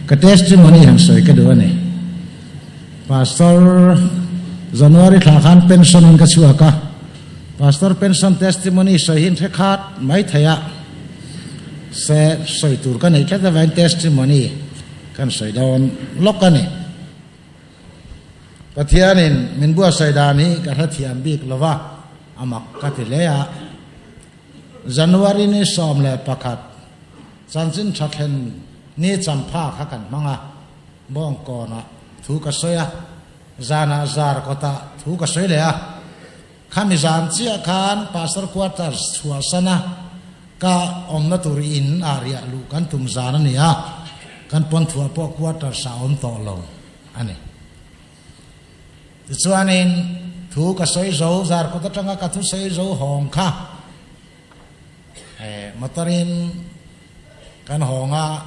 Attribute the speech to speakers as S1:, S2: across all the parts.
S1: cái testimony hàng sợi cái đứa này pastor January thằng khăn pension anh cái chùa cả pastor pension testimony sợi hin thế khác mấy thầy ạ sẽ sợi tour cái này chắc là về testimony kan sợi đòn lóc cái này cái thiền nên mình bua sợi đàn này cái thằng thiền biết là va amak cái thế lẽ January này xóm lại pakat chân chân chắc hen ni chăm pha khá cần mang à bong con à thu cái sợi à zana zar có ta thu cái sợi lẽ à kami zan chia khan pastor quarters chua sana ka omna turin area lu kan tum zana ni à kan pon thua po quarters sa om to lo ani chuanin thu cái sợi zo zar có ta tanga ka thu sợi zo hong kha matarin kan honga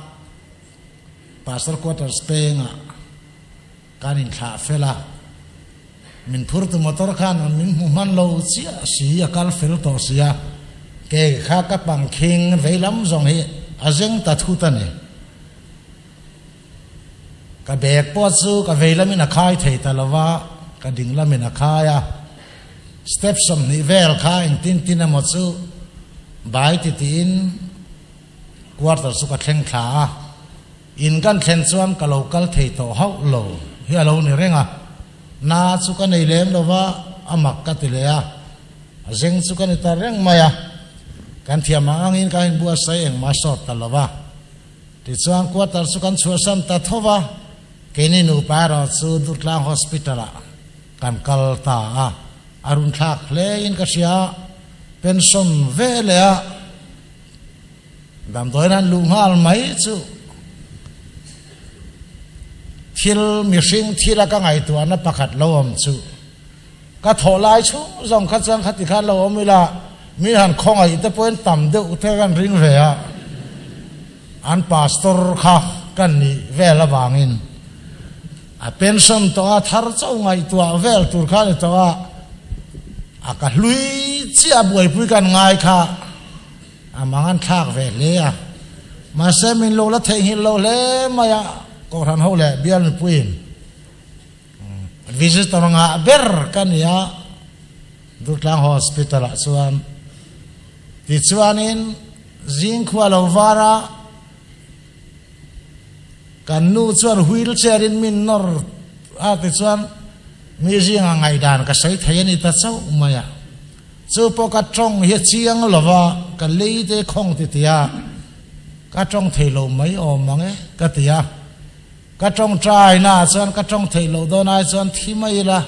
S1: pastor quarters penga kanin kha fela min phurtu motor khan min man lo chia si akal fel to sia ke kha ka pang king veilam zong hi azeng ta thu ta ne ka bek po chu ka veilam in a khai thei ta lawa ka dinglam in a khaya step som ni vel kha in tin tin mo chu bai ti tin quarter su ka thleng kha in kan thlen chuan ka local thei to hau lo hi alo ni renga na chu ka nei lem lova amak ka tilea azeng chu ka ni ta reng maya kan thiam angin ka hin bua sai eng ma sot ta lova ti chuan quarter su kan chua sam ta thova keni nu pa ro chu dutlang hospital kan kal ta arun thak le in ka sia pension velea dam doinan lunghal mai chu thil mihring thila ka ngai tu ana pakhat lawam chu ka tholai chu zong kha chang khati kha lawam ila mi han khong ai te point tam de uthe kan ring ve a an pastor kha kan ni vela wangin a pension to a thar chau ngai tu a vel tur kha ni to a ka hlui chia buai pui kan ngai kha a mangan thak ve le a ma se min lo la thei hin lo le maya ko ran ho le bial puin visitor nga ber kan ya dutlang hospital chuan ti chuanin jing khwa lo wara kan nu chuan wheelchair in min nor a ti chuan mi jing ngai dan ka sai thaiani ta chau maya chu po ka trong hi chiang lova ka leite khong ti tia ka trong theilo mai o mange ka tia ka trong trai na chuan ka trong theilo do na chuan thi mai la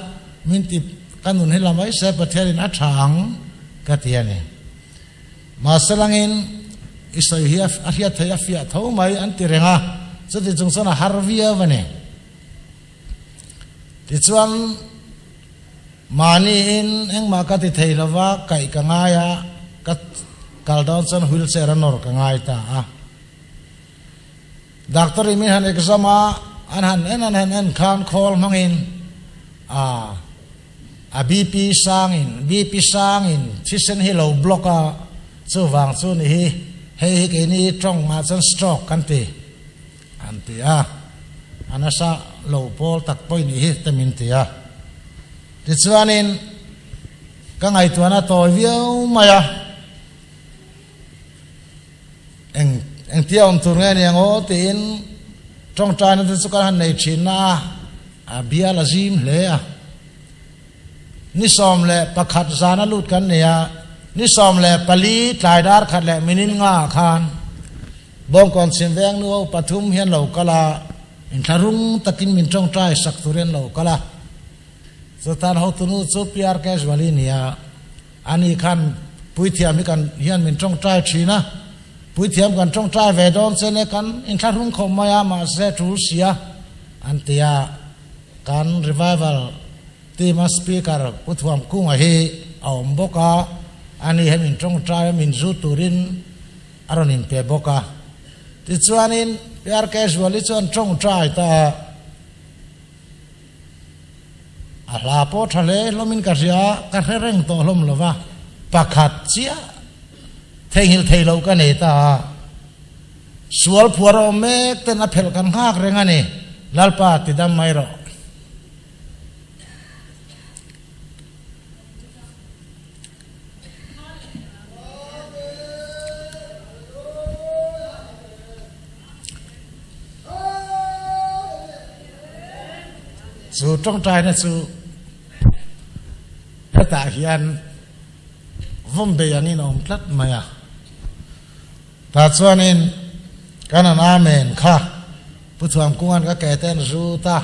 S1: min ti kanun hela mai se patherin a thang ka tia ni ma salangin isoi hi a hia thaya fia tho mai an ti renga chu ti chung sana harvia vane ti chuan mani in eng ma ka ti theilawa kai ka ngaya ka kaldon chan wheelchair anor ka ngai ta doctor mi han exama an han en khan khol mangin a bp sangin thisen hi lo blocka chu wang chu ni hi hei ke ni trong ma chan stroke kan ti an ti anasa lo pol tak poi ni hi tamin ti ti chuanin ka ngai tuana toy viau maya eng tiam tur nge ni ngo tin trong trai na chu ka han nei thina a bia la zim le ni som le pakhat zana lut kan ne ni som le pali tlai dar khat le minin nga khan bong kon sim veng nu pathum hian lo kala in tharung takin min trong trai sak turen lo kala so tan ho tunu chu piar cash wali nia ani khan puithiam mi kan hian min trong trai thina puithiam kan trong trai ve don chene kan in tharung khom maya ma se thu sia antia kan revival tema speaker puthuam kunga hi aom boka ani hem in trong trai min zu turin aronin pe boka ti chuanin piar cash wali chuan trong trai ta ala po thale lomin ka ria ka reng to lom lova pakhat chia thei hil thei lo ka nei ta sual phuaro mek ten a phel kan hak rengani lalpa tidam mai ro su trong trai na su ta hian vom be ani nom tlat maya ta chuanin kana na men kha pu thuam kungan ka ke ten zu ta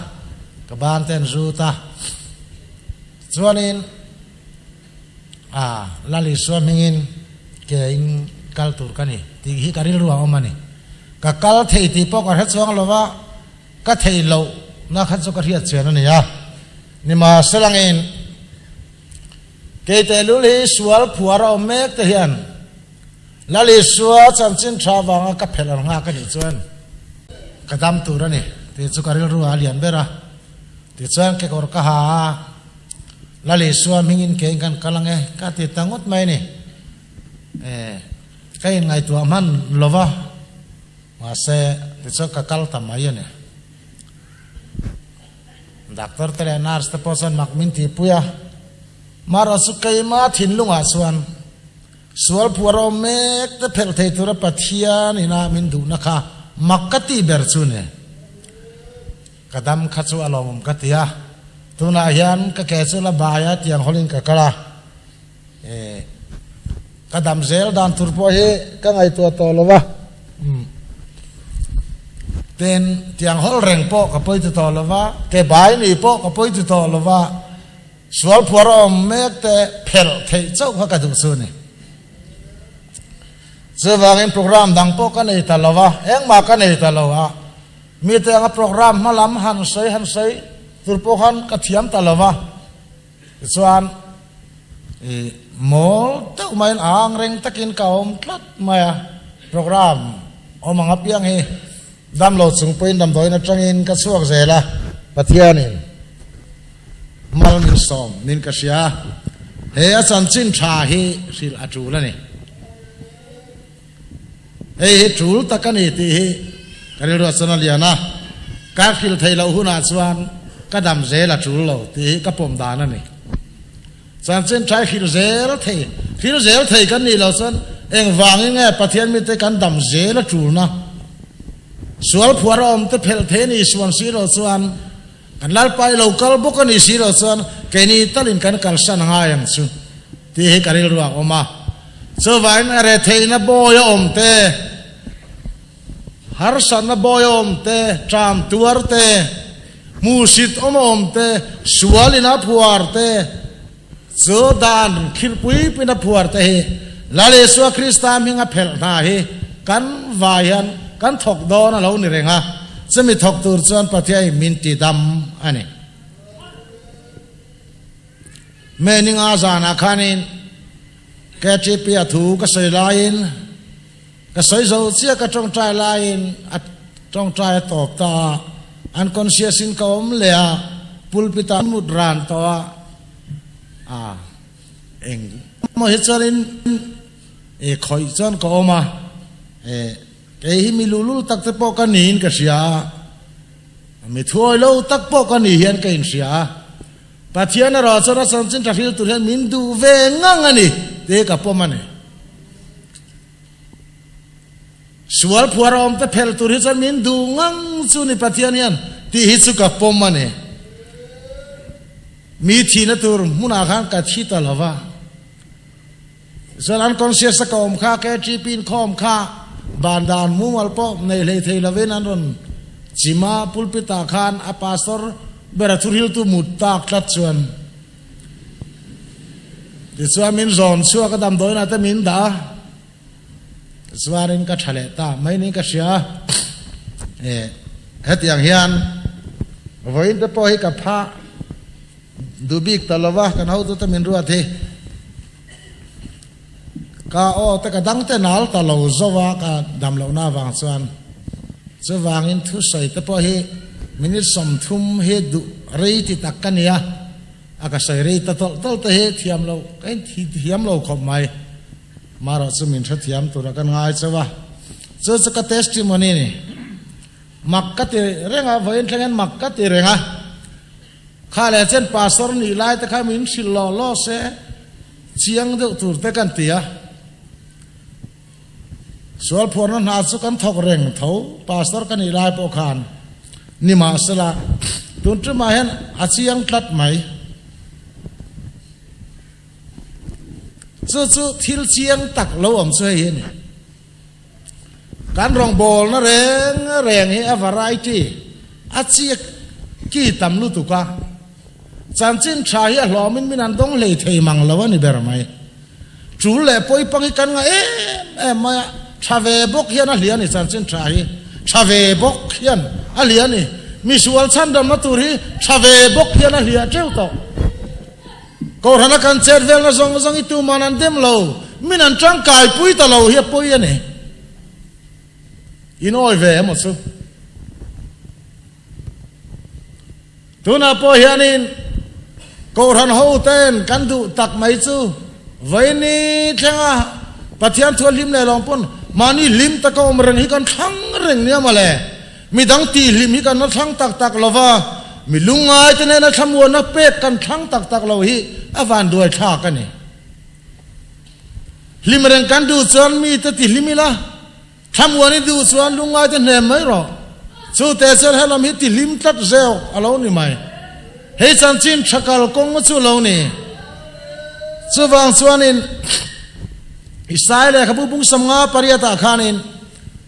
S1: ka ban ten zu ta chuanin lali swamingin ke in kal tur kani ti hi karil ruwa omani ka kal thei ti pok a chuang lova ka thei lo na khan so ka riat chen ani ya ni ma selangin ke te lu li sual phuara mek te hian lali suwa chanchin thawanga ka phelar nga ka ni chuan kadam turani ti chu karil ruwa lian bera ti chuan ke kor ka ha lali suwa mingin ke kan kalange ka ti tangot mai ni kain ngai tu man lova ma se ti chu ka kal tam mai ne doctor tele nurse te posan makmin ti puya mara su kai ma thin lunga chuan sual phuaro mek te phel thei tura pathian ina min du na kha makati ber chu ne kadam kha chu alom katia tuna hian ka ke chu la baya tiang holin ka kala kadam zel dan tur po he ka ngai to to lowa ten tiang hol reng po ka poi to lowa ke bai ni po ka poi to lowa sual phuaro mek te phel thei chau kha ka du chu ne zawangin program dang po ka nei ta lowa eng ma ka nei ta lowa mi te nga program malam han sei tur po khan ka thiam ta lowa chuan mol te main ang reng takin ka om tlat maya program omanga piang he download chung point dam doina tangin ka chuak zela pathianin mal min som nin ka sia he a chan chin tha hi sil atu la ni he tul takani ti hi kari ro sana liana ka khil thei lo huna chuan ka dam zela tul lo ti ka pom dana ni chan chin tha khil zel thei kan ni lo san eng wangin nge pathian mi te kan dam zela tul na sual phuaro om te phel the ni suan si ro chuan kan lal pai local book ani si ro chuan ke ni talin kan kal san nga yang chu ti he karil ruak oma so vain are theina boy om te har san na boy om te tram tuar te musit om te sualina phuar te so dan khirpui pina phuar te he lale suwa krista minga phel na he kan vayan kan thok do na lo ni renga chemi thok tur chuan pathiai min ti dam ani meninga zana khanin ke chipia thu ka sei lain ka sei zo chia ka trong trai lain at trong trai top ta unconscious in ka om lea pulpita mudran to eng mo hicharin khoi chon ko ma ke hi mi lulu tak te po ka nin ka sia mi thoi lo tak po ka ni hian ka in sia pathian ro chora sanchin trafil tu hian min du ve ngang ani te ka po mane sual phuarom te phel tur hi chan min du ngang chu ni pathian hian ti hi chu ka po mane mi thi na tur muna khan ka thi ta lawa zan unconscious ka om kha ke chi pin khom kha bandan mumal po nei lei thei lawen an ron chima pulpita khan a pastor berathuril tu mutak tlat chuan ti chuan min zon chua ka dam doina ta min da chuanin ka thale ta mai ni ka sia hetiang hian voin te po hi ka pha dubik talawa kan hau ta min ruat he ka o ta ka dang te nal ta lo zowa ka dam lo na wang chuan chu wangin thu sai te po hi minit som thum he du rei ti tak kania akasai rei tol te he thiam lo cái thiam lo khop mai maro chumin tha thiam tura kan ngai chawa chu ka testimony ni makkati renga voin thangen makkati renga khale chen pastor ni lai ta khamin sil lo se chiang de tur te kan tia sual phon na chu kan thok reng tho pastor kan ni lai po khan ni ma sala tun tu ma hen achiang tlat mai chu thil chiang tak lo om chu hi ni kan rong bol na reng hi a variety a chi ki tam lu tu ka chan chin tha hi hlomin min an dong le thei mang lo ni ber mai chu le poi pang kan nga ma thave bok hian a hlian ni chan chin tha hi thave bok hian a hlian ni mi sual chan dam na tur hi thave bok hian a hlia treu to ko rana kan cher vel na zong itu manan dem lo min an tang kai pui ta lo hi poi ani inoi ve mo chu tuna po hianin ko ran ho ten kan du tak mai chu vaini thanga pathian thua lim le long pon mani lim ta ko mrang hi kan thang reng nia male mi dang ti lim hi kan na thang tak lova mi lungai te na thamwa na pek kan thang tak lo hi avan duai tha kan ni lim reng kan du chon mi te ti limila thamwa ni du chuan lungai te nem mai ro chu te cher helam hi ti lim tlat zeo alo ni mai hei chan chin thakal kong chu lo ni chu wang chuanin Israel khabu bung samnga pariata khanin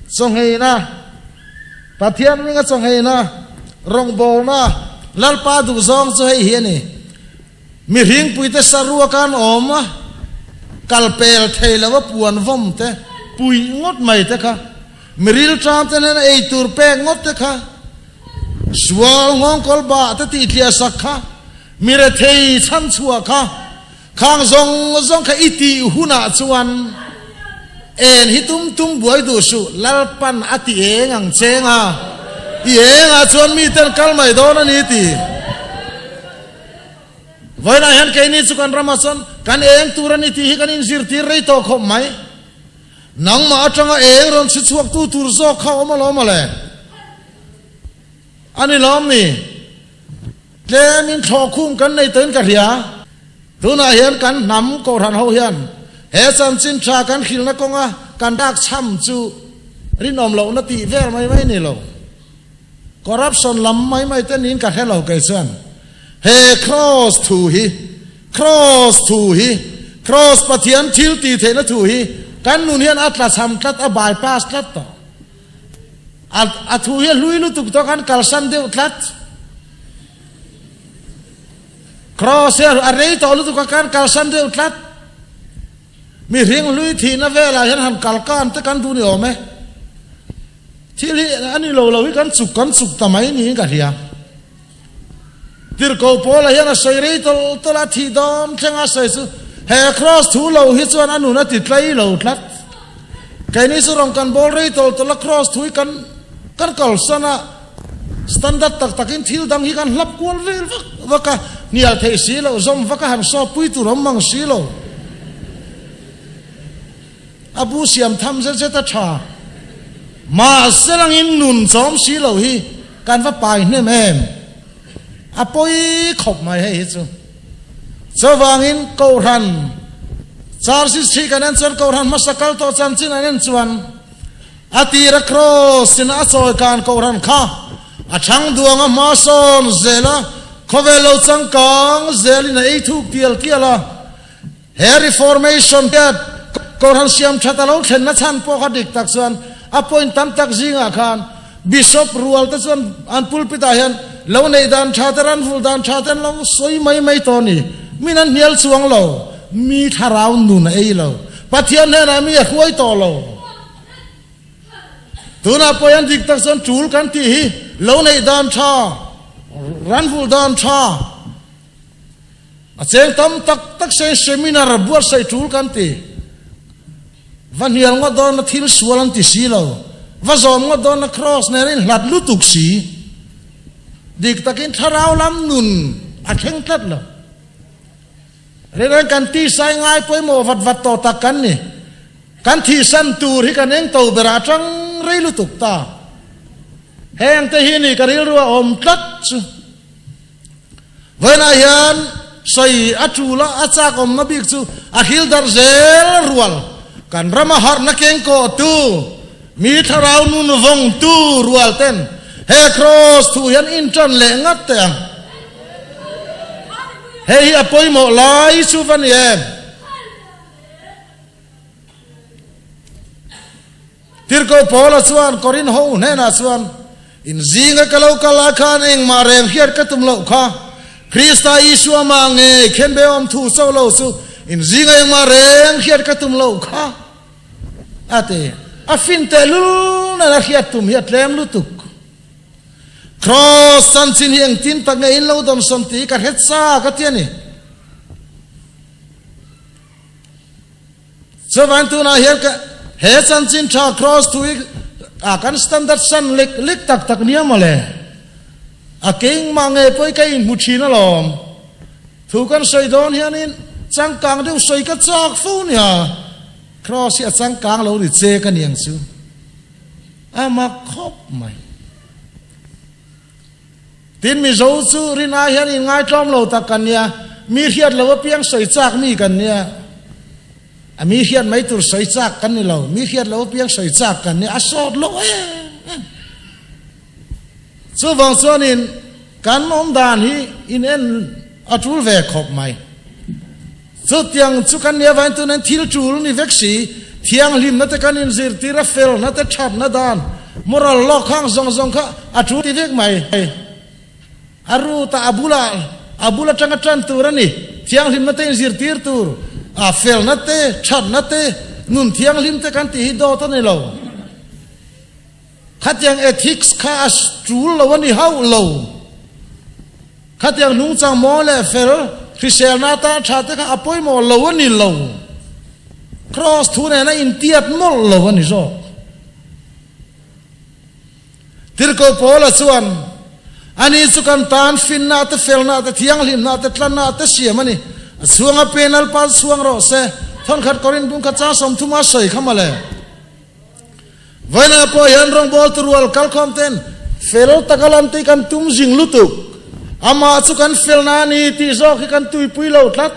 S1: song hei na pathian ringa song hei na rong bol na lalpa du zong chu hei hi ni mi ring puite sarua kan oma kalpel theilawa puan vom te pui ngot mai te kha miril tram te na ei tur pe ngot te kha sual ngong kol ba te ti thia sakha mire thei chan chua kha khang zong kha iti huna chuan en hitum buai du su lalpan ati engang chenga enga chuan mi ten kal mai do na ni ti voina hen ke ni chu kan ramason kan eng turani ti hi kan in zir tir rei to khom mai nang ma atanga eng ron si chuak tu tur zo kha oma lo ma le ani lom ni tlemin tho khum kan nei ten ka ria tuna hian kan nam ko ran ho hian he chan chin tha kan khil na konga kan dak cham chu rinom lo na ti ver mai ni lo corruption lam mai ten in ka hello kai chuan he cross pathian thil ti the na thu hi kan nun hian atla sam tlat a bypass tlat to a thu hi lui lu tuk to kan kalsan deu tlat cross here a rei to lu tuk kan kalsan deu tlat mi ring lui thi na vela hian han kalkan te kan du ni ome thil hi ani lo hi kan chuk tamai ni ka hia tir ko pola hian a sei rei to la thi dom thenga sei su he cross thu lo hi chuan anu na ti tlai lo tlat kai ni su rong kan bol rei to la cross thui kan kal sana standard takin thil dang hi kan hlap kwal vel vaka nial thei si lo zom vaka han so pui tu rom mang si lo abu siam tham se ta tha ma selang in nun chom si lo hi kan va pai ne mem apoi khop mai he chu chawangin ko ran char si si kanan chan ko ran masakal to chan chin anen chuan atira cross in a choi kan ko ran kha a thang duanga ma son zela khovelo changkang zelina ei thuk tiala he reformation kat ko ran siam thatalo then na chan po kha dik tak chuan appoint tam tak zinga khan bishop rual ta chuan an pulpit a hian lo nei dan thatran ful dan thatan lo soi mai to ni minan nial chuang lo mi tharau nun ei lo pathian na mi khoi to lo tuna poyan dik tak son chul kan ti hi lo nei dan tha ran ful dan tha a cheng tam tak se seminar buat sai chul kan ti van hial ngo don na thil sualan ti si lo va zom ngo don na cross ne rin hlat lu tuk si dik takin tharau lam nun a theng tlat lo Nên cần ti sai ngay với mồ vật vật tổ tạc cắn nè cắn thì sân tù thì cần anh tàu bè ra trăng rây lưu tục ta hèn tê hi nì cần rùa ôm tất với na hiền xây á chú la á cha ôm nó biết chú á hil dar zel rual cần rama har na keng ko tu mi tharau nun vong tu rual ten he cross tu hiền in tròn lệ ngắt teng he apoi mo lai su van em tir ko pola chuan korin ho ne na chuan in zinga kalau kala khan eng ma rem hiat ka tum lo kha Krista Isu ma nge khembe om thu so lo su in zinga eng ma rem hiat ka tum lo kha ate afin te lu na hiat tum hiat lem lu tuk cross san chin hiang tin tak nge in lo dom som ti ka het sa ka tiani so van tu na hiat ka he san chin tha cross tu a kan standard san lik tak tak nia male a king mange poi kai mu thina lom thu kan soi don hianin chang kang deu soi ka chak fu nia cross ya chang kang lo ri che ka niang chu ama khop mai tin mi zo chu rin a hianin ngai trom lo tak kan nia mi hiat lo piang soi chak mi kan nia mi hiat mai tur soi chak kan ni lo mi hiat lo piang soi chak kan ni a sot lo so wang chuan in kan om dan hi in en atul ve khop mai so tiang chu kan nia vain tu nan thil chul ni veksi thiang lim na te kan in zir tira fel na te thap na dan moral lo khang zong zong kha atu ti vek mai aru ta abula tanga tran turani thiang lim na te zir tir tur a fel na te chat na te nun thiang lim te kan ti hi do to nei lo khat yang ethics kha as trul lo ni hau lo khat yang nung chang mo le fel christian na ta tha te kha apoi mo lo ni lo cross thu ne na in tiat mo lo ni zo tir ko pola chuan ani chu kan tan fin na te fel na te thiang lim na te tlan na te siam ani suanga penal pas suang ro se thon khat korin bung kha cha som thuma soi khamale vana po yan rong bol turual kal khom ten fel takalam ti kan tum jing lutuk ama chu kan fel na ni ti zo khi kan tui pui lo tlat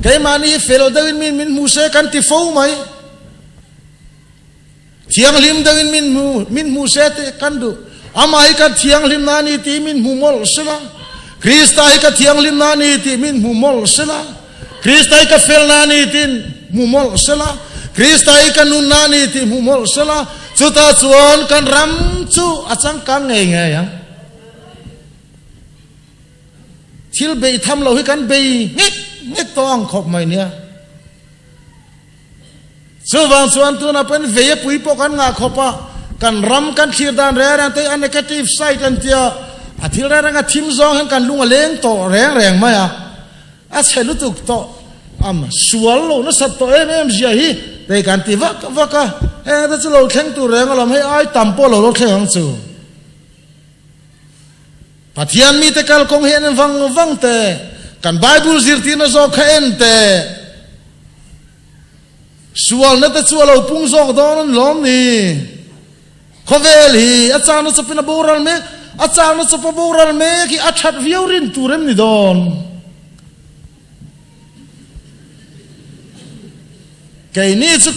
S1: kai mani fel dawin min mu se kan ti fo mai thiang lim dawin min mu se te kan du ama hi ka thiang lim na ni ti min mu mol sela Krista hi ka thiang lim na ni ti min mu mol sela Krista hi ka fel na ni tin mu mol sela Krista hi ka nun na ni ti mu mol sela chuta chuan kan ram chu achang kan nge nge yang thil be tham lo hi kan be ngek tong khop mai nia chu wang chuan tu na pen ve pui po kan nga khopa kan ram kan thir dan re ran te an negative side an tia a thil ra nga thim zong han kan lunga leng to reng ma ya a chelu tuk to am sual lo na sat to em zia hi te kan ti vaka e da chu lo thleng tu reng alam he ai tampo lo thleng chu pathian mi te kal kong hen wang te kan bible zir ti na zo kha en te sual na te chu lo pung zok don lom ni khovel hi achang no chapina boral me achang no chapa boral me ki achat viurin turem ni don cái ní chứ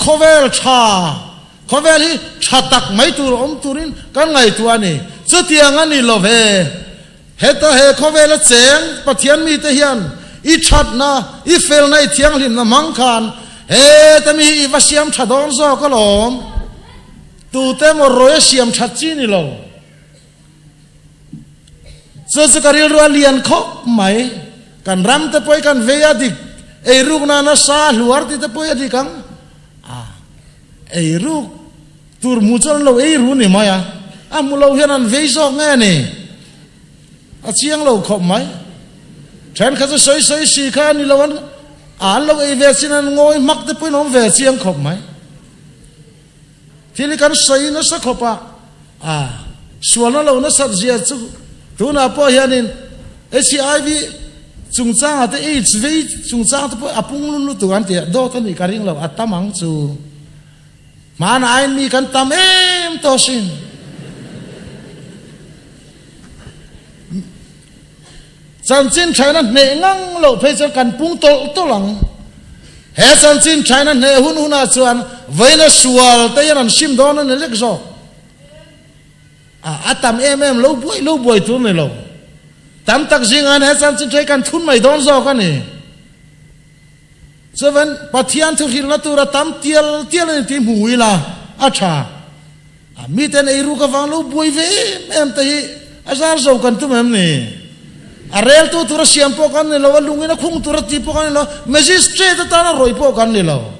S1: khovel hi chatak mấy tur om turin kan ngai tu ani chu tiang ani lo ve heta he khovel cheng pathian mi te hian I chat na I fel na I thiang lim na mang khan he tami I vasiam thadon zo ka lom tu te mo roya siam that chi ni lo so chu karil ro lian khop mai kan ram te poi kan ve adik ei ruk na na sa luar ti te poi adikang ei ruk tur mu chon lo ei ru ni maya amu lo hian an ve zo nge ni a chiang lo khop mai than kha soi si kha ni lo an lo ei ve sin an ngoi mak te poi nom ve chiang khop mai thili kan soi na sa khopa suana lo na sat zia chu tu na po hianin HIV จุงจ้าแต่อีสวีจุงจ้าแต่พวกอปุงลุตัวกันเตียโดตันอีการิงเราอัตตมังจูมานายมีกันตามโตสินสันจินใช้นั้นเนงังเราเพจกันปุงโตหลังเฮสันจินใช้นั้นเนหุนอาจวนเวนสวลแต่ยันชิมโดนนั่นเล็กโซอัตตามเราบวยตัวนี่เราตามตักจิงอันเฮสันจินใช้กันทุนไม่โดนโซกันนี่ส่วนปัทยันทุกิลนัตุระตามเตียลนี่ที่หูยละอาชามีแต่ในรูกฟังเราบวยเวแต่อาจารย์โซกันตัวนี่Arel tu turut siampo kan ni lawan lungina kung turut tipu kan ni lawan magistrate tanah roipo kan ni lawan.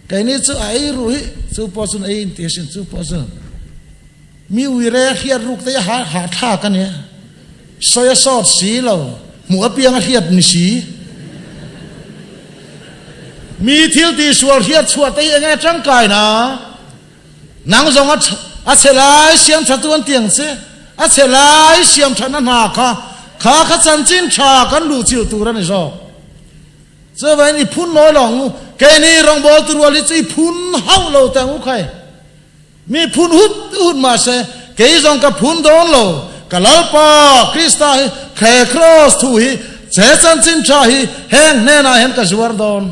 S1: Kaya ni tu air ruhi tu posun air intention tu posun. Mi wireh hiat ruk taya hatha kan ya. Saya sort si lawan. Muapi yang hiat ni si. Mi til ti sual hiat suat taya yang cangkai na. Nang zong aselai siam satuan tiang se. Aselai siam canan haka.ข้าขัดสันจินชากันดูจิวตัวนั่นเองเจ้าวันนี้พุ่นน้อยหลงแกนี่รองบอลตัวลิจิพุ่นเฮาเราแต่งุใครมีพุ่นหุดมาเสแกยังกับพุ่นโดนเรากับลาปาคริสต์แขกครอสทุยเจ้าสันจินชาฮีแห่งแน่นาเห็นกับสวรรค์โดน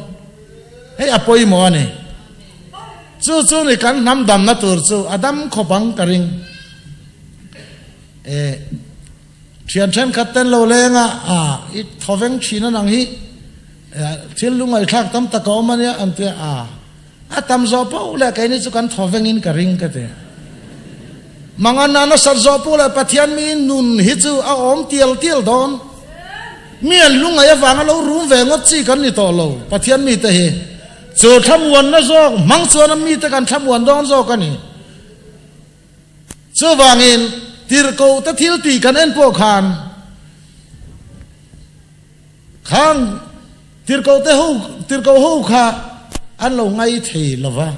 S1: เฮ้ยอภัยมัวนี่จู่นี่กันน้ำดำนัตัวจู่อดัมขบังกระริงเชียนเช่นขัดเต้นเราเลงอีทอเวงชีนันนังฮีเชื่อลุงไอ้ทักตั้มตะกอมันเนี่ยอันเตียตั้มจอปูเลยแกนี่จุกันทอเวงอินกระริงกันเถอะมังอันนั้นสัตว์จอปูเลยปะเทียนมีนุนฮิจูเอาอมเตียลดอนมีลุงไอ้ฟังเรารู้เวงอจีกันนี่ต่อเราปะเทียนมีแต่เฮจูทำวันนะจอกมังส่วนมีแต่กันทำวันดอนจอกกันนี่จูวางอินทีรโกตะทิลตีกันเอ็นพวกขานข้างทีรโกเตหูข้าอันเราไงเทลวะ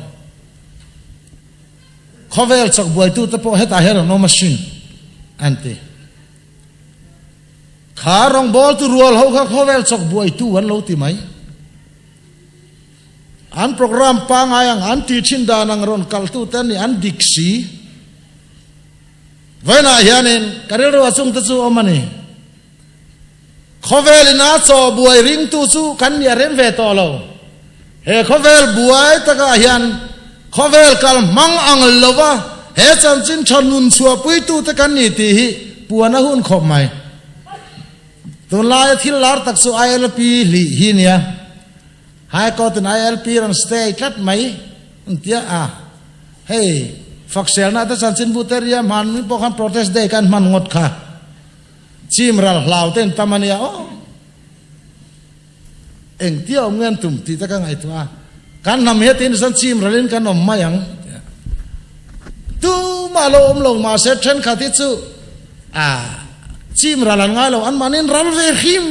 S1: เขาเวลสักบวยตู้ตะโพให้ตาเฮรโนมาชินอันเตขารองบอลตัวรัวเขาเขาเวลสักบวยตู้วันเราตีไหมอันโปรแกรมปังอายังอันที่ชินดานังรอนกัลตู้เต้นนี่อันดิกซีวันนั้นยันเองการเรียนรู้สุ่งตัวสู้อมันนี่ข้าเวลน่าจะบวยริงตัวสู้กันเนี่ยเรียนเวทเราเฮ้ข้าเวลบวยตะกายันข้าเวลกัลมังอังลวะเฮ้จันจินชนุนสัวปุยตัวตะกันนี่ตีhiปัวน่าหุ่นขบไหมตัวลายที่ลาร์ตักสู้ ILP ลีหินเนี่ยให้ก็ตัว ILP รันสเตย์คัดไหมอันเดียเฮ้ฟักเซลน่าจะสันสินบุตรยามันมีพวกเขาโปรเทสต์ได้กันมันงดค่ะชิมรัลลาวเต้นตามันยาเอ็งเที่ยวเงินตุ่มที่ตะกังไอตัวการนำเหตุนี้สันชิมรัลินกันอมมายังตู้มาลงมาเสร็จฉันขัดที่สู้ชิมรัลง่ายเราอันมันนี่รัลเวริม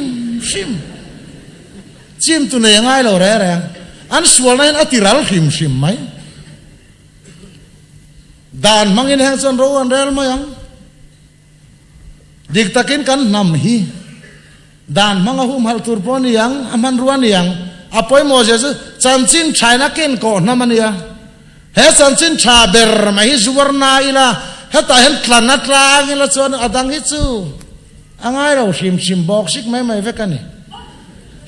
S1: ชิมตัวเนี่ยง่ายเราแรงอันส่วนนั้นอติรัลชิมไหมด่านมังอินแห่งส่วนรู้อันเรียลมายังดิกตะกินกันนำฮีด่านมังหุ่มฮัลตุรปอนี่ยังอามันรวนยังอภัยโมเสสจันจินชายนักเก็นก่อนนั่นมันยังเฮจันจินชาเบอร์มาฮิสวรนาอิละเฮตาเห็นคลันนัตรางอิละส่วนอดังฮิจูอังไงเราชิมบอกสิกไม่เวกันนี่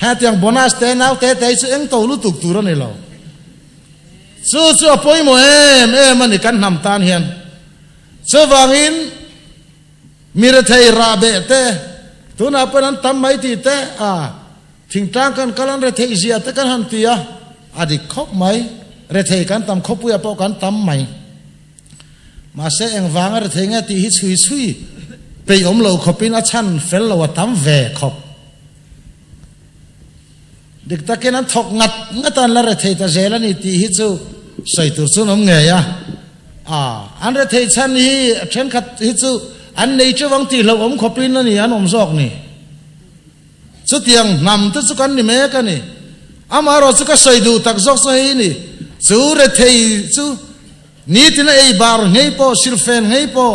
S1: เฮตียงโบนัสเตนเอาเตะซึ่งเอ็งโตลุตุกตัวนี่เราสู้อภัยโมมันนี่กันนำตานเฮียนสู้วางอินมีเรื่องราเบเตตัวนั้นเป็นอันทำไม่ตีเตทิ้งทางกันกำลังเรื่องเสียเตกันหันตีอดีตคบไหมเรื่องกันทำคบปุยปอกันทำไหมมาเสียงวางเรื่องเงี้ยตีฮิตซุยไปอมเราขบินอาชันเฟลเราทำแหวกขบเด็กตะเกียนั้นถกงัดตอนละเรื่องตะเจริญนี่ตีฮิตซูใส่ตัวซุนอมเงียอันเรื่องชันนี้ฉันขัดฮิตซูอันนี้จะวังตีเราอมขบินนั่นนี่อันอมซอกนี่สุดยังนำตัวสุกันนี่เมกันนี่อามาเราสุกใส่ดูตักซอกใส่นี่ซูเรื่องซูนี่ที่นั่นไอ้บาร์ไงพอซิลเฟนไงพอ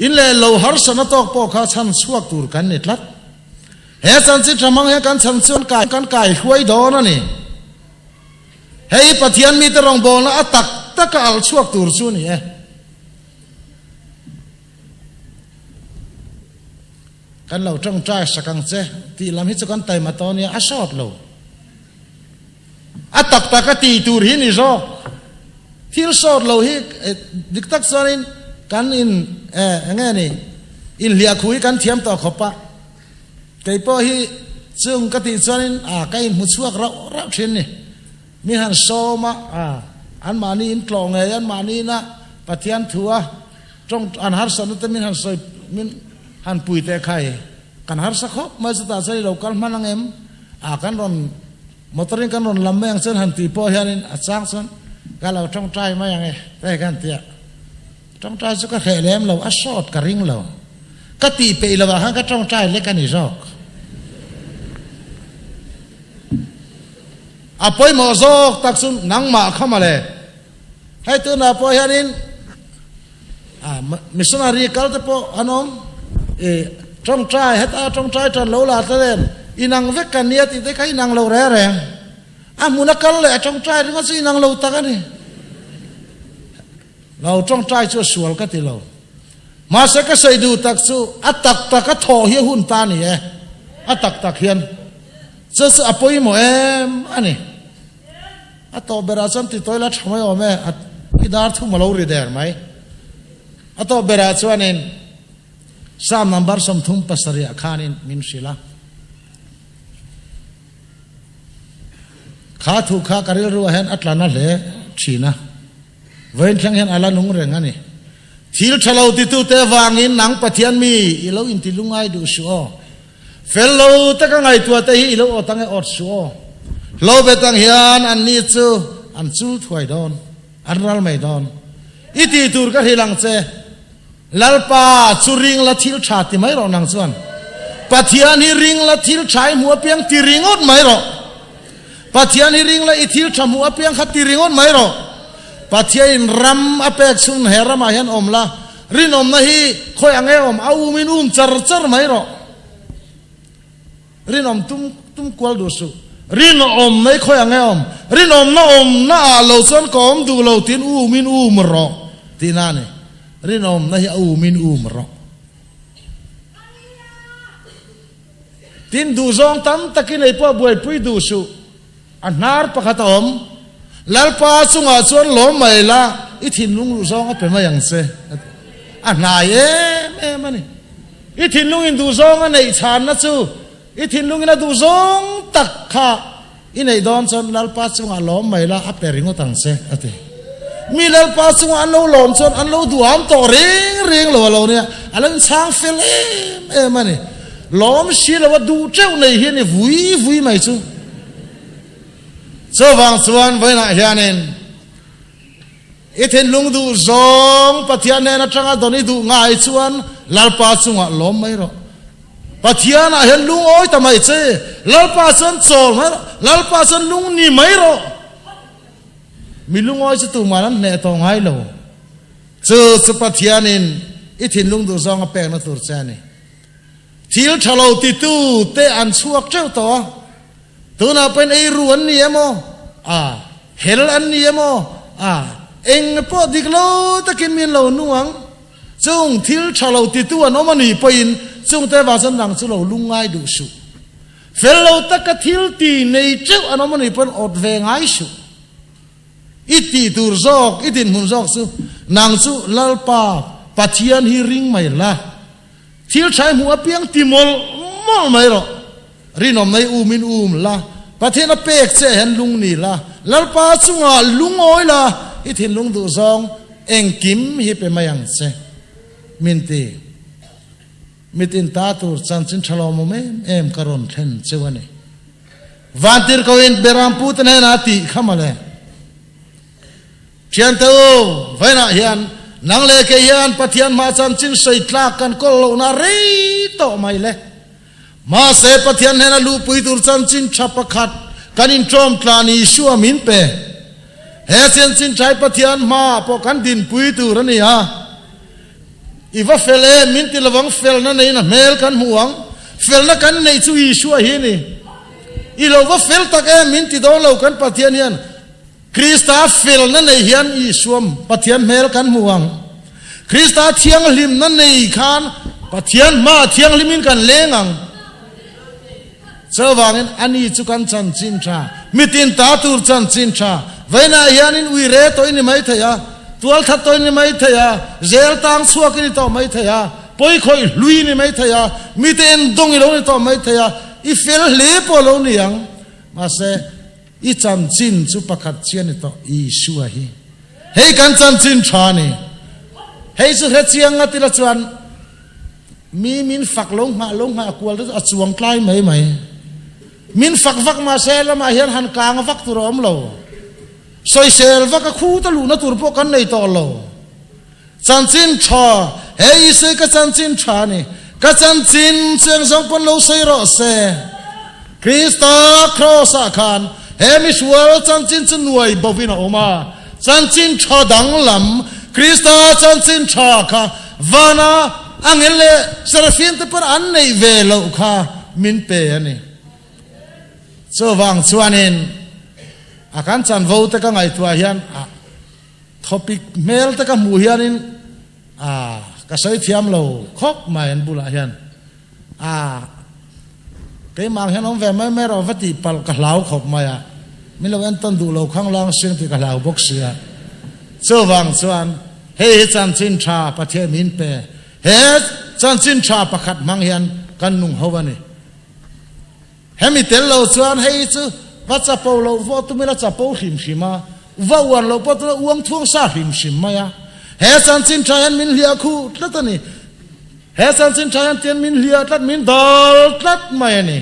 S1: อินเล่เราหาสนตอกพอข้าชันสวกตูร์กันนี่ลัด เฮสันจิตรมังเฮกันสันส่วนกายกันกายช่วยโดนนี่เฮ้ยปะเทียนมีตรองบอลนะอัตักตะกอัลช่วงตูร์ซูนี่กันเราจ้องใจสักครั้งเจที่ลำฮิตกันไตมาตอนนี้อาชอบเราอัตักตะกตีตูร์หินี่รอที่สอดเราฮิดิกตักซานินกันอินไงนี่อินเลียคุยกันเทียมต่อขบปะไก่พ่อฮิซึ่งกติซานินไก่มุสวกเราเช่นนี่มีหันโซมาอันมานี่อินกลองไงอันมานี่นะปะเทียนทัวจ้องอันหาสนุตมินหันโซมินหันปุยแต่ไข่กันหาสักขบมาสตาใส่เรากันมันนังเอ็มกันรอนมอเตอร์กันรอนลำแมงเส้นหันตีพ่อเฮียนินจ้างส่วนกันเราจ้องใจมาอย่างไงได้กันเตี้ยจ้องใจสุกเขยแหลมเราอัศอดกระริงเราก็ตีไปเราว่าก็จ้องใจเล็กกันอีจอกปอยหมอซอกตักซุนนังมาเข้ามาเลยให้ตัวน่ะปอยฮันนินมิสนารีกัลต์ปออันนั้นจ้องใจให้ตาจ้องใจจนเราลาเต้นอีนังเวกันเนี่ยติดได้ใครนังเราแรงมุนักเลยจ้องใจถึงว่าสินังเราตักกันนี่เราจ้องใจชั่วสวลก็ติเรามาสักก็ใส่ดูตักซูตักก็ทอเฮียหุ่นตานี่ตักเฮียนเจ้าปอยหมออันนี้ต่อเบราซันติดตัวแล้วทำไมอ๋อแม่อิดาร์ทุ่มมาเราเรียดไหมต่อเบราชวนเองสามนัมบาร์สมทุ่มปัสริยาขานินมินศิลาขาถูกขาการิรัวเห็นอัตลานาเล่ชีนะเว้นช่างเห็นอะไรนุ่งเร่งอันนี้ทิลชะลาวติตุเตวางินหนังปะเทียนมีอีเราอินทิลุงไอดูชัวเฟลโลตะกังไอตัวเตฮีอีเราอตังไออดชัวเราเบตังเฮียนอันนี้จูอันจูถวยดอนอันรัลไม่ดอนอิติตูร์ก็ฮิลังเซลัลปาจูริงละทิลชาติไม่รอนังส่วนปะเทียนฮิริงละทิลชายหัวเปียงติริงอดไม่รอปะเทียนฮิริงละอิทิลชาหัวเปียงขัดติริงอดไม่รอปะเทียนรัมอเปกซุนเฮรามาเห็นอมละรินอมนะฮีคอยอังเออมเอามินจรไม่รอรินอมตุ้มกวลดูสุรินอมไม่ค่อยงอมรินอมน่าเราส่วนกอมดูเราตินมินมรอที่นั่นรินอมนะฮีมินมรอตินดูซองตั้มตะกินไอ้พ่อบวยปุยดูสุอันนาร์ปะขัดอมแล้วป้าสุงอาส่วนหลอมไม่ละอิทินลุงดูซองก็เป็นมาอย่างเซ่อันนายแม่มันนี่อิทินลุงอินดูซองอันไหนชานนะซูอิทินลุงอินดูซองตักข้าอินไอดอนส่วนแล้วป้าสุงอาหลอมไม่ละอัปเปริงก็ตั้งเซ่อะทีมีแล้วป้าสุงอาเราหลอมส่วนอันเราดูอันต่อเร่งเราเนี่ยอันนั้นช่างเฟลมันนี่หลอมชีเราว่าดูเจ้าในเฮียนี่วุ้ยไม่ซูสว่างสว่างไว้หน้าเฮียนินอิทินลุงดูซองปะเทียนเนี่ยนะจังตอนนี้ดูง่ายส่วนลาป้าสุงอาหลอมไม่รอปะเทียนเห็นลุงโอ้ยทำไมเจ้ลาป้าส่วนโจรไม่รอลาป้าส่วนลุงนี่ไม่รอมีลุงโอ้ยจะตัวมันนั่นเนี่ยต้องให้เราเจอสปะเทียนินอิทินลุงดูซองแปลงนั่นตัวเจ้านี่ทิลชะลาวติตูเตอันสวกเจ้าตัวน่ะเป็นไอ้รวนนี่มั้งเฮลอันนี่มั้งเอ็งพอดีกโลตะกินมีเหล่านุ่งจงทิลชะลาวติตูอันนั้นมันนี่ไปอินจงแต่ว่าสันดังสุเหล่าลุงไงดูสุเฟลเราตะกทิลตีในเจ้าอันนั้นมันนี่เป็นอดเวงไงสุอิติตูร์ซอกอิตินมุนซอกสุนางสุลลปาปัจเจียนฮิริงไม่ละทิลชายหัวเปียงติมอลไม่หรอรินอมในมินละประเทศนับเป็กเจเห็นลุงนี่ละแล้วป้าสุงาลุงโอยละอิทินลุงดูซองเอ็งกิมฮิเปมายังเซมินตินตาตูสันสินฉลองโมเมเอ็มการอนเทนเจวันนี้วันที่เขาเอ็นเบรามพูดในนาทีข้ามาเลยเชียนเตอไว้นะเฮียนนังเลกเฮียนปะเทียนมาสันสินใส่ตากันก็ลงนารีโตไม่เลยมาเสพเทียนเฮนะลูปุยตุรสันสินชับขัดกันอินทรอมตรานีชัวมินเปเฮเซนสินใช้ปเทียนมาพอกันดินปุยตุรนี่ฮะอีว่าเฟลมินติละวังเฟลนั่นเองนะเมลกันห่วง fel na kan nei chu Isu hi ni i lo va fel tak em min ti do lo kan pathian hian Krista fel na nei hian Isuam pathian mel kan muang Krista thiang lim na nei khan pathian ma thiang limin kan lengang chawangin ani chu kan chan chin tha mitin ta tur chan chin tha vaina hianin ui re toy ni mai thaya tual that toy ni mai thaya zel tang suak ni to mai thaya poi khoi lui ni mai thaya miten dong lo ni to mai thaya I fel le polo ni yang ma se I chan chin chu pakhat chian ni to Isu hi hei kan chan chin tha ni hei chu he chiang atila chuan mi min fak long ma kwal a chuang tlai mai min fak vak ma sel ma hian han kang vak tu rom lo soi sel vak a khu ta lu na tur po kan nei to lo chan chin tha hei se ka chan chin tha ni ka chan chin cheng song pon lo sei ro se Krista cross a khan he mi sual chan chin chu nuai bovina oma chan chin tha dang lam Krista chan chin tha kha vana angele serafin te par an nei ve lo kha min pe ani so wang chuanin akan chan vo te ka ngai tua hian topic mail te ka mu hianin ka sai thiam lo khok mai an bula hian ke mang hian om ve mai ro vati pal ka lau khop mai min lo an ton du lo khang lang sing ti ka lau bok sia so wang chuan hei chan chin tha pathe min pe he chan chin tha pakhat mang hian kan nung howani hemi tel lo chuan hei chu va cha po lo vo tu mi la cha po him hima va wan lo po tu uang thuang sa him sim maya he chan chin tha hian min lia khu tlatani he chan chin tha hian tian min lia tlat min dal tlat mai ani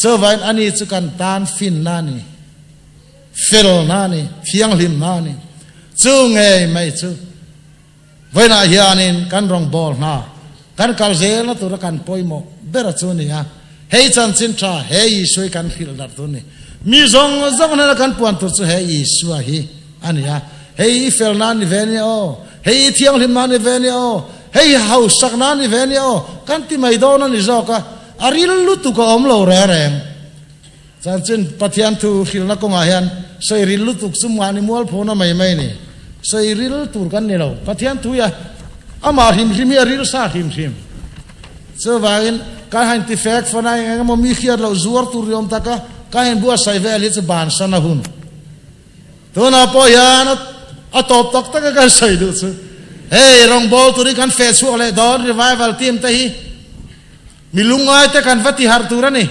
S1: so vain ani chu kan tan fin na ni fel na ni thiang lim na ni chu nge mai chu vaina hianin kan rong bol na kan kal zel na tur kan poimo bera chu ni ha hei chan chin tha hei soi kan khil dar tu ni mi zong na kan puan tu chu hei Isu hi ani ha hei fel na ni ve ni o hei thiang lim na ni ve ni o hei hau sak na ni ve ni o kan ti mai do na ni zo ka aril lu tu ko om lo re reng chan chin pathian thu khil na ko nga hian sei ril lu tu sum wa ni mol phona mai ni sei ril tur kan ni lo pathian thu ya ama him ya ril sa him so vain ka han ti fek fana eng mo mi khiar lo zuar tur yom taka ka hen bua sai ve ali chu ban sana hun to na po yan a top tok taka ka sai du chu hey rong bol turi kan fe chu le don revival team ta hi milungai te kan vati har turani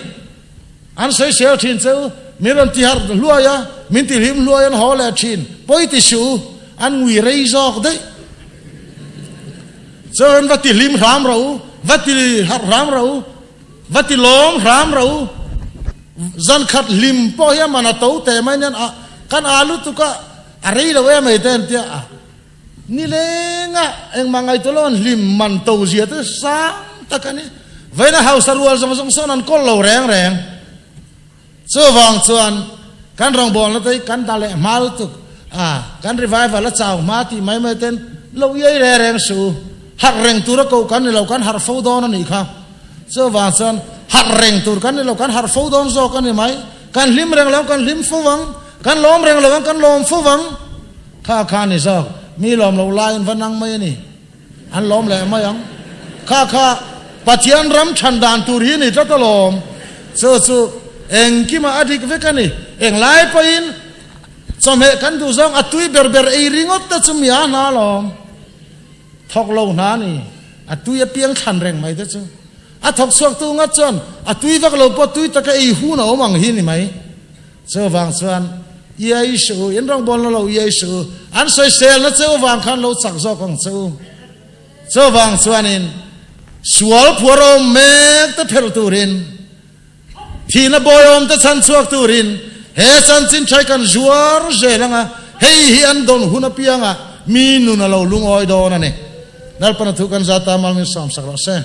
S1: an sai sel thin chu miron ti har luaya min ti him luaya ho le thin poi ti su an ngui rei jok dei so an vati lim ram ro vati har ram ro vati long ram ro zan khat lim po ya mana to te mai nan kan alu tu ka arei lo ya mai ten tia ni lenga eng mangai to lon lim man to zia te sa takani vaina house rual jong son an kol lo reng so wang chuan kan rong bol na te kan dale mal tu kan revival la chaw ma ti mai ten lo yei reng su har reng tur ko kan lo kan har fo don ni kha so wang chuan har reng tur kan lo kan har fo don zo kan ni mai kan lim reng lo kan lim fo wang kan lom reng lo kan lom fo wang kha ni zo mi lom lo lai van nang mai ni an lom le mai ang kha pathian ram than dan tur hi ni ta lom so eng ki ma adik ve kan ni eng lai pa in som he kan du zong atui ber ei ringot ta chum ya na lom thok lo na ni atui a piang than reng mai ta chu a thok suak tu nga chon atui vak lo po tui ta ka ei hu na omang hi ni mai so wang chuan Isu in rong bol lo Isu an soi sel na chu wang khan lo chak zo kong chu so wang chuan in sual phuro mek ta phel turin thina boyom ta chan chuak turin he chan chin thai kan zuar zelanga hei hi an don huna pianga mi nu na lo lungoi do na ne nal pana thu kan zata mal min sam sak lo se